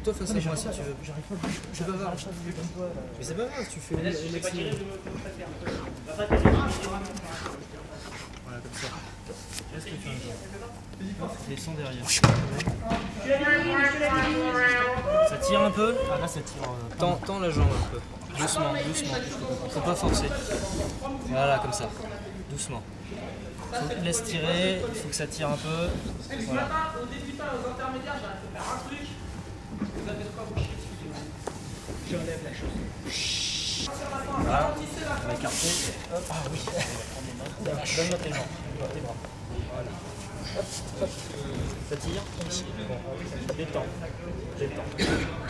Toi face à moi si tu veux. J'arrive pas. Je peux pas. Mais c'est pas grave, tu fais le maximum. Voilà, comme ça. Reste que tu as un genre. Descends derrière. Ça tire un peu. Ah là ça tire. Tends la jambe un peu. Doucement, doucement. Faut pas forcer. Voilà, comme ça. Doucement. Laisse tirer, il faut que ça tire un peu. Voilà. Aux débutants et aux intermédiaires, j'arrive à faire un truc. Vous avez de quoi vous chier dessus. J'enlève la chose. Voilà. On va écarter. Hop. Ah oui. Donne-moi tes jambes. Tes bras. Voilà. Hop, hop. Ça tire. Bon. Détends. Détends.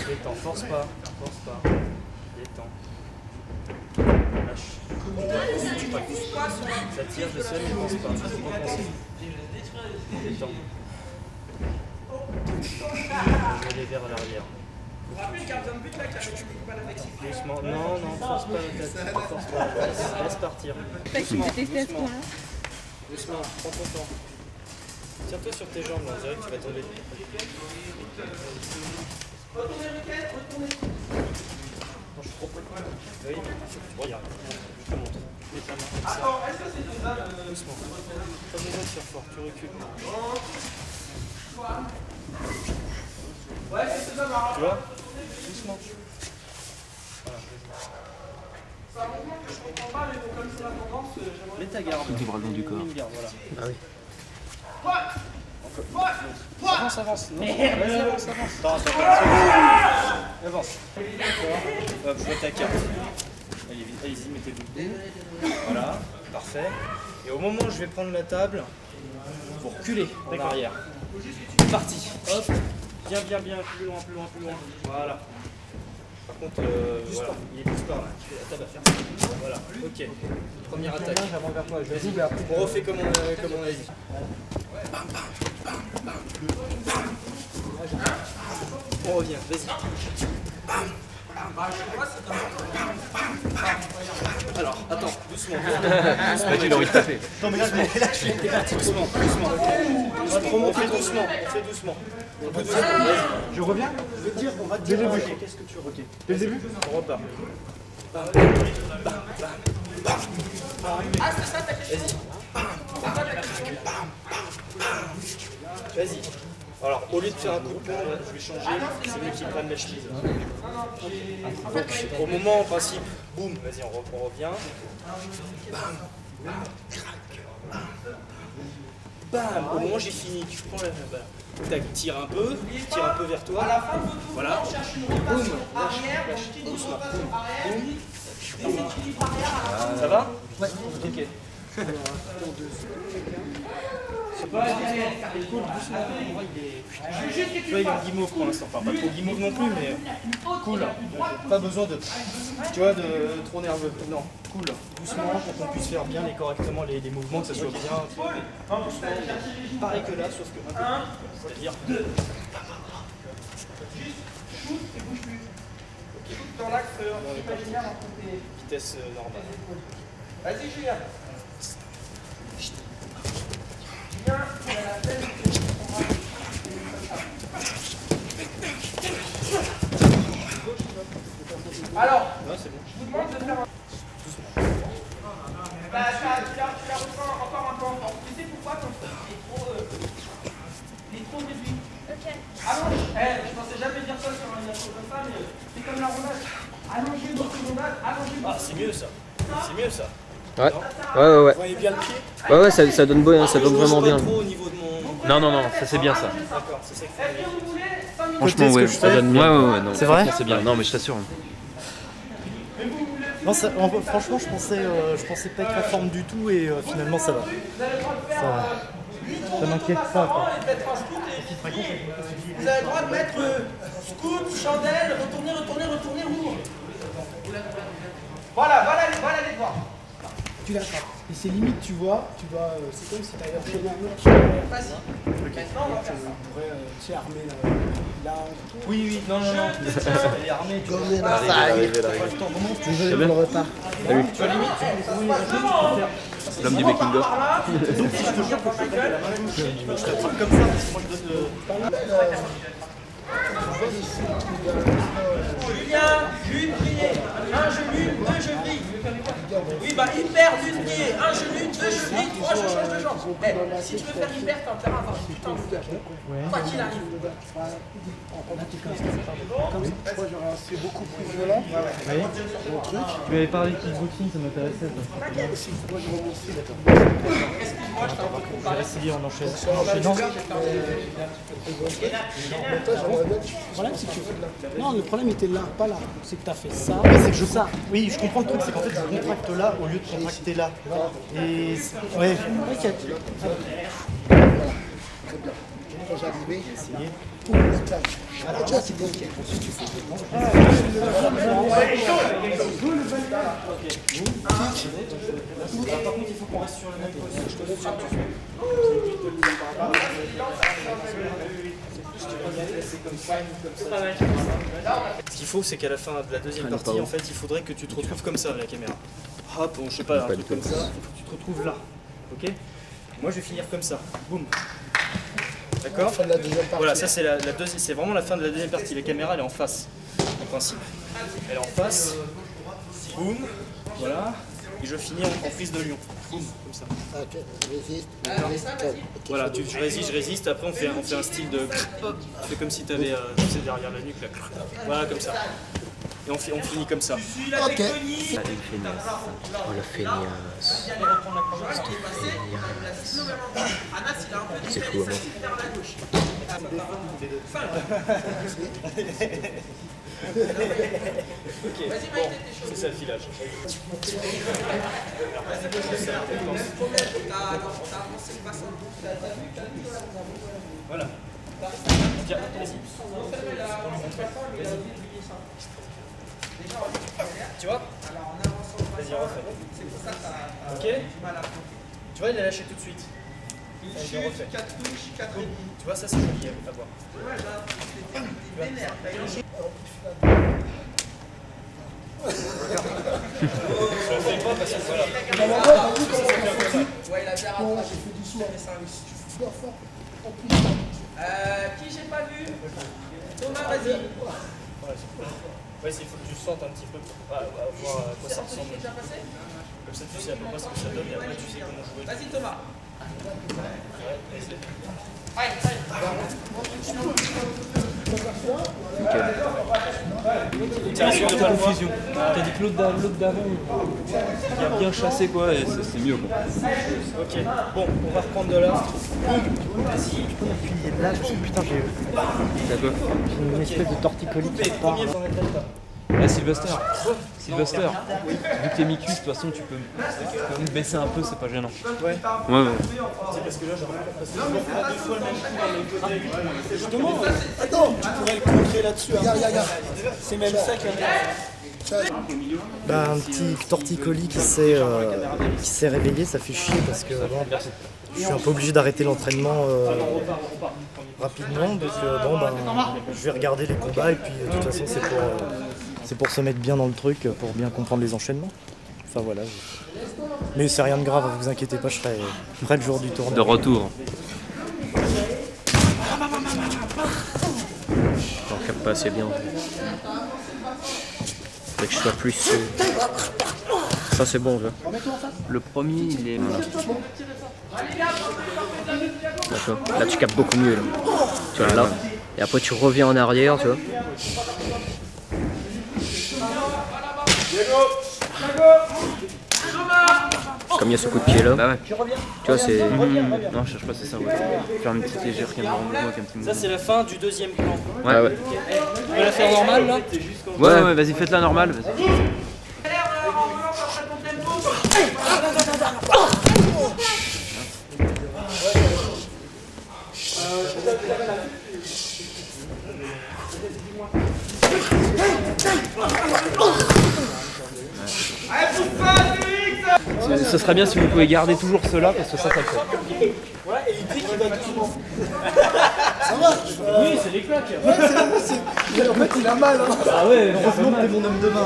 Détends. Force pas. Force pas. Détends. Lâche. Ça tire, je sais, mais pense pas. Faut pas penser. Détends. Je mets les verres à l'arrière. Vous vous rappelez, le gardien de but là qui a pas la Mexique. Doucement. Non, non, force pas la tête. Force pas. Laisse partir. Doucement. Doucement. Doucement. Prends ton temps. Tiens-toi sur tes jambes, là. On dirait que tu vas tomber. Retournez, Riquet, retournez. Non, je suis trop près. Oui, regarde. Je te montre. Mets ta main comme ça. Attends, est-ce que c'est faisable Doucement. Pas besoin de faire fort, tu recules. Ouais, c'est faisable. Tu vois? Doucement. Voilà. C'est un mouvement que je comprends pas, mais bon, comme c'est la tendance, j'aimerais. Mets ta garde. Du bras le long du corps. Mets une garde, voilà. Ah oui. Avance, avance. Non, vas-y, avance, avance. Attends, avance. Hop, je vois ta carte. Allez-y, mettez-vous debout. Voilà, parfait. Et au moment où je vais prendre la table, vous reculez en arrière. Parti. Hop. Bien, bien, bien. Plus loin, plus loin, plus loin. Voilà. Par contre, voilà, il est plus par là. La table à faire. Voilà, ok. Première attaque. On refait comme on a dit. On revient, vas-y. Alors, attends, doucement. Bah tu l'as envie de taper. Non mais là, t'es parti doucement, doucement. On fait doucement, on fait doucement. Je reviens. Je veux dire, on va te dire. Qu'est-ce que tu veux? Dès le début. On repart. Ah, c'est ça ta question? Vas-y. Alors, au lieu de faire un coup de poing, je vais changer. C'est lui qui prenne la chemise. Donc, au moment, en principe, boum, vas-y, on revient. Bam, bam, bam. Au moment où j'ai fini, tu prends la balle. Tac, tire un peu vers toi. À la fin de votre mouvement, Voilà. on cherche une rotation arrière, lâche, donc qui dit doucement. rotation arrière, dit déséquilibre arrière à la fin. Ça va? Ouais. Ok. C'est pas cool, doucement. Moi, il est. Tu vois, il est guimauve pour l'instant. Enfin, pas trop guimauve non plus, mais cool. Pas besoin de. Tu vois, de trop nerveux. Non, cool. Doucement pour qu'on puisse faire bien et correctement les mouvements, que ça soit bien. Doucement. Pareil que là, sauf que un peu plus. C'est-à-dire. Shoot et bouge plus. Shoot dans l'axe imaginaire entre tes. Vitesse normale. Vas-y, Julien. Julien, il a la peine que tu comprendras. Alors, C'est bon. je vous demande de faire un. Bah, tu la reprends encore un peu en force. Tu sais pourquoi ton truc il est trop réduit. Ok. Allonge. Je pensais jamais dire ça sur un gâteau comme ça, mais c'est comme la rondage. Allongez votre rondage, allongez Ah, c'est mieux ça. C'est mieux ça. Ouais. Ouais. Vous voyez bien le pied? Ouais, ça donne beau, hein, ça donne vraiment bien. Trop au niveau de mon. Non, ça c'est bien ça. D'accord, c'est ça qu'il faut. Est-ce que vous voulez 5 minutes? Franchement, ouais, ça donne bien. Ouais, non. C'est vrai? C'est bien. Non, mais je t'assure. Non, franchement, je pensais pas être en forme du tout et finalement ça va. Ça m'inquiète pas. Quoi. Vous avez le droit de mettre scoop, chandelle, retourner, ouvre. Voilà les voir. Tu l'attrapes. Et c'est limite, tu vois, c'est comme si tu avais enchaîné un autre. Vas-y. Maintenant, on va faire ça. On pourrait armer là. Oui, non. Elle est armée, tu vois. Désolé pour le retard. Salut. Tu vois, limite, tu L'homme du making of. donc si je te jure que je fais la main gauche, je t'attrape comme ça, parce que moi je donne le. Julien, l'une brillée. Un je l'une, deux je brille. Oui, bah hyper, l'une brillée. Un je l'une, deux je brille, trois je change de genre. Eh, si tu veux faire hyper, t'as intérêt à avoir putain de foutage. Quoi qu'il arrive. C'est beaucoup plus violent. Tu m'avais parlé de kickboxing, ça m'intéressait. Moi, je vais aussi, d'accord. Excuse-moi, je t'ai un peu J'ai comparé. essayé en enchaînant. Le problème, c'est que non, le problème était là, pas là. C'est que tu as fait ça. C'est que je ça. Oui, je comprends le truc, c'est qu'en fait je contracte là au lieu de contracter là. Et ouais. Quand j'arrivais, c'est bon. Ensuite, tu fais Par contre, il faut qu'on reste sur le même poste. Ce qu'il faut, c'est qu'à la fin de la deuxième partie, en fait, il faudrait que tu te retrouves comme ça à la caméra. Hop, je sais pas, un truc comme ça. Il faut que tu te retrouves là. Ok? Moi, je vais finir comme ça. Boum. D'accord? Voilà, ça c'est la deuxième, c'est vraiment la fin de la deuxième partie. La caméra elle est en face, en principe. Elle est en face. Boum. Voilà. Et je finis en prise de lion. Boum, comme ça. Ok, résiste. Voilà, je résiste. Après on fait un style de. Hop. Tu fais comme si tu avais derrière la nuque là. Voilà, comme ça. Et on finit comme ça. Ok. Oh le feignasse. C'est fou, hein. Ok, bon, c'est ça le filage. Voilà. Tiens, vas-y. Tu vois? Vas-y, refais. Ok? Tu vois, il a lâché tout de suite. Vas-y, refais. Tu vois, ça c'est joli à voir. Je le fais pas parce que voilà. Ouais, il a bien rattrapé. J'ai fait du soin. Tu fais fort. Qui j'ai pas vu? Thomas, vas-y. Ouais, il faut que tu sentes un petit peu pour voir à quoi ça ressemble. Déjà passé? Comme ça, tu sais à peu près ce que ça donne et après tu sais comment jouer. Vas-y, Thomas. Tiens, sur de Confusion. T'as dit que l'autre d'avant, il a bien chassé quoi, et c'est mieux quoi. Ok, bon, on va reprendre de là. Vas-y. Là, putain, j'ai T'as quoi? une espèce de torticolis qui part. Premier, t'en es là. Ah Sylvester. Vu que t'es mi-cuisse, de toute façon tu peux me baisser un peu, c'est pas gênant. Ouais. Ouais. C'est parce que là, je reprends deux fois le même coup dans les côtés. Justement, attends, tu pourrais le contrer là-dessus. Regarde. C'est même ça qui est Bah, un petit torticolis qui s'est réveillé, ça fait chier parce que bon, je suis un peu obligé d'arrêter l'entraînement rapidement. Donc bon, ben, je vais regarder les combats et puis de toute façon c'est pour se mettre bien dans le truc, pour bien comprendre les enchaînements. Enfin voilà. Mais c'est rien de grave, vous inquiétez pas, je serai prêt le jour du tournoi. De retour. J'en capte pas assez bien. Faudrait que je sois plus. Ça c'est bon, tu vois. Le premier il est. D'accord. Là tu captes beaucoup mieux là. Tu vois là. Et après tu reviens en arrière, tu vois. Comme il y a ce coup de pied là. Bah ouais. Tu vois c'est. Non, je cherche pas, c'est ça, ouais. Faire une petite légère caméra en mouvement avec un petit mouvement. Ça, c'est la fin du deuxième plan. Ouais. Tu peux la faire normale là? Ouais, vas-y, faites-la normale, vas-y. Ce serait bien si vous pouvez garder toujours cela parce que ça le fait. Ouais, et il dit qu'il va doucement. Ça marche. Oui, c'est les claques. En fait, il a mal. Hein. Ah ouais, heureusement que t'es mon homme de main.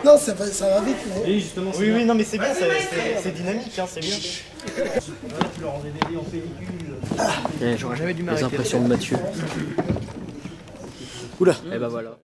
Non, non, ça va vite. Mais... Oui, justement. Oui, oui, non, mais c'est bien, c'est dynamique, hein, c'est bien. Tu leur rendais des dés en pellicule. J'aurais jamais dû m'arrêter. Les impressions de Mathieu. Oula. Et bah voilà.